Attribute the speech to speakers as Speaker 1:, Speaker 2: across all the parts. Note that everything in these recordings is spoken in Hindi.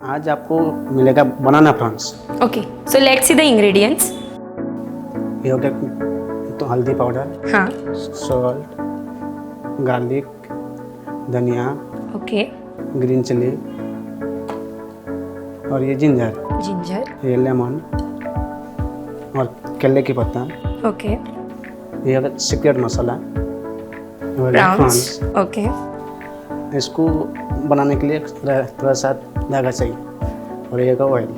Speaker 1: आज आपको मिलेगा banana prawns.
Speaker 2: Okay, so let's see the ingredients.
Speaker 1: ये हो गया तो हल्दी पाउडर,
Speaker 2: हाँ,
Speaker 1: सॉल्ट, गार्लिक, धनिया,
Speaker 2: ओके,
Speaker 1: ग्रीन चिली और ये जिंजर,
Speaker 2: जिंजर,
Speaker 1: ये लेमन और केले की पत्ता।
Speaker 2: ओके,
Speaker 1: ये है सीक्रेट मसाला
Speaker 2: प्रॉन्स, ओके,
Speaker 1: इसको बनाने के लिए थोड़ा सा धागा चाहिए और ये का ऑयल।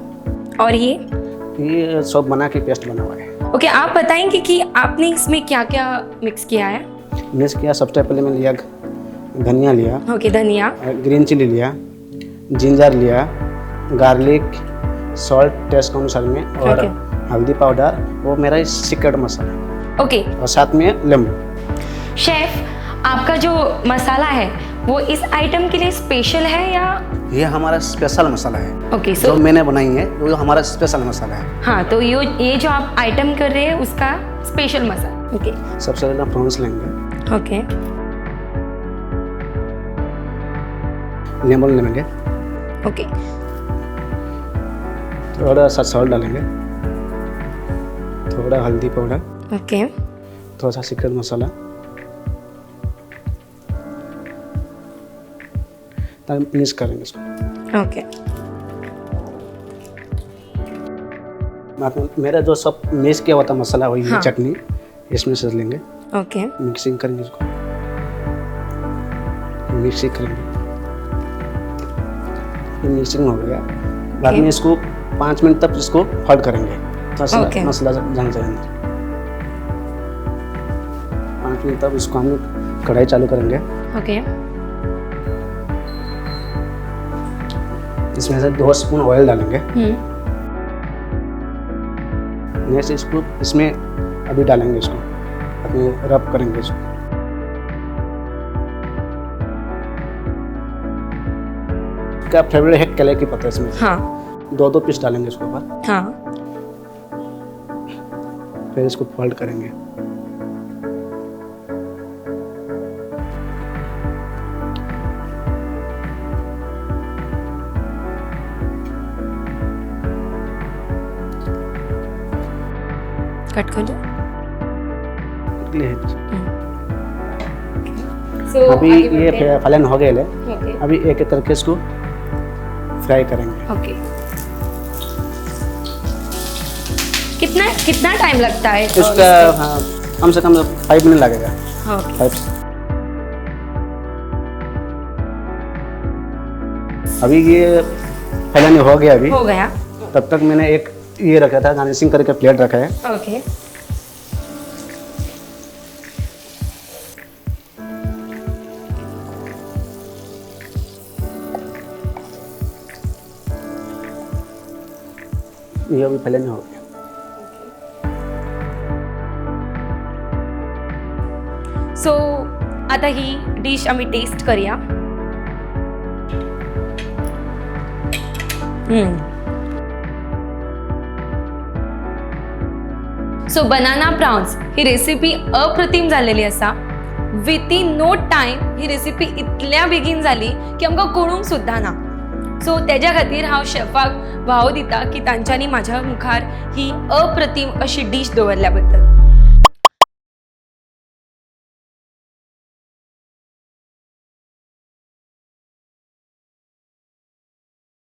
Speaker 2: और ये
Speaker 1: सब बना के पेस्ट बना हुआ है।
Speaker 2: ओके, आप बताएंगे कि आपने इसमें क्या क्या मिक्स किया है?
Speaker 1: मिक्स किया, सबसे पहले मैं लिया धनिया लिया,
Speaker 2: ओके, धनिया,
Speaker 1: ग्रीन चिली लिया, जिंजर लिया, गार्लिक, सॉल्ट टेस्ट के अनुसार में और
Speaker 2: ओके।
Speaker 1: हल्दी पाउडर, वो मेरा सीक्रेट मसाला
Speaker 2: ओके।
Speaker 1: और साथ में लेमन।
Speaker 2: शेफ, आपका जो मसाला है वो इस आइटम के लिए स्पेशल है या?
Speaker 1: ये हमारा स्पेशल मसाला है।
Speaker 2: ओके,
Speaker 1: जो
Speaker 2: सो
Speaker 1: मैंने बनाई है वो हमारा स्पेशल मसाला है।
Speaker 2: हाँ, तो ये जो आप आइटम कर रहे हैं उसका स्पेशल मसाला। ओके,
Speaker 1: सबसे पहले प्रॉन्स लेंगे,
Speaker 2: ओके,
Speaker 1: लेमन लेंगे,
Speaker 2: ओके,
Speaker 1: थोड़ा सा सॉल्ट डालेंगे, थोड़ा हल्दी पाउडर,
Speaker 2: ओके,
Speaker 1: थोड़ा सा सीक्रेट मसाला, मिक्स करेंगे इसको।
Speaker 2: ओके,
Speaker 1: मेरा जो सब मिक्स किया हुआ था मसाला वही
Speaker 2: हाँ।
Speaker 1: चटनी इसमें से लेंगे,
Speaker 2: ओके,
Speaker 1: मिक्सिंग करेंगे इसको, मिक्सिंग करेंगे। ये मिक्सिंग हो गया, बाद में इसको 5 मिनट तक इसको होल्ड करेंगे, थोड़ा सा
Speaker 2: Okay.
Speaker 1: मसाला जाना चाहिए अंदर। 5 मिनट तक इसको हम कढ़ाई चालू करेंगे,
Speaker 2: ओके,
Speaker 1: इसमें से 2 स्पून ऑयल डालेंगे।
Speaker 2: हम्म,
Speaker 1: नेक्स्ट इसको इसमें अभी डालेंगे, इसको अभी रब करेंगे इसको। क्या फेवरेट है केले की पत्ता, इसमें
Speaker 2: हाँ,
Speaker 1: 2 पीस डालेंगे इसके ऊपर,
Speaker 2: हाँ,
Speaker 1: फिर इसको फोल्ड करेंगे।
Speaker 2: कट कर दो। So,
Speaker 1: अभी
Speaker 2: आगे
Speaker 1: ये
Speaker 2: बढ़ते हैं।
Speaker 1: फलन हो गए ले,
Speaker 2: ओके,
Speaker 1: अभी एक एक करके इसको फ्राई करेंगे।
Speaker 2: ओके, कितना कितना टाइम लगता है?
Speaker 1: इसका हाँ, कम से कम 5 मिनट लगेगा।
Speaker 2: ओके,
Speaker 1: 5। अभी ये फलन हो गया, अभी
Speaker 2: हो गया।
Speaker 1: तब तक मैंने एक ये रखा था, गार्निशिंग करके प्लेट रखा है।
Speaker 2: ओके,
Speaker 1: ये अभी फलन हो गया।
Speaker 2: सो आता ही डिश आम्ही टेस्ट करूया। सो बनाना प्रॉन्स ही रेसिपी अप्रतिम झालेली असा। विथिन नो टाइम ही रेसिपी इतल्या बेगीन झाली की आमकां कळूंक सुद्धा ना। सो त्याच्या खातीर हांव शेफाक वाव दिता की तांच्यांनी म्हाज्या मुखार ही अप्रतिम अशी डिश दवरल्या बद्दल।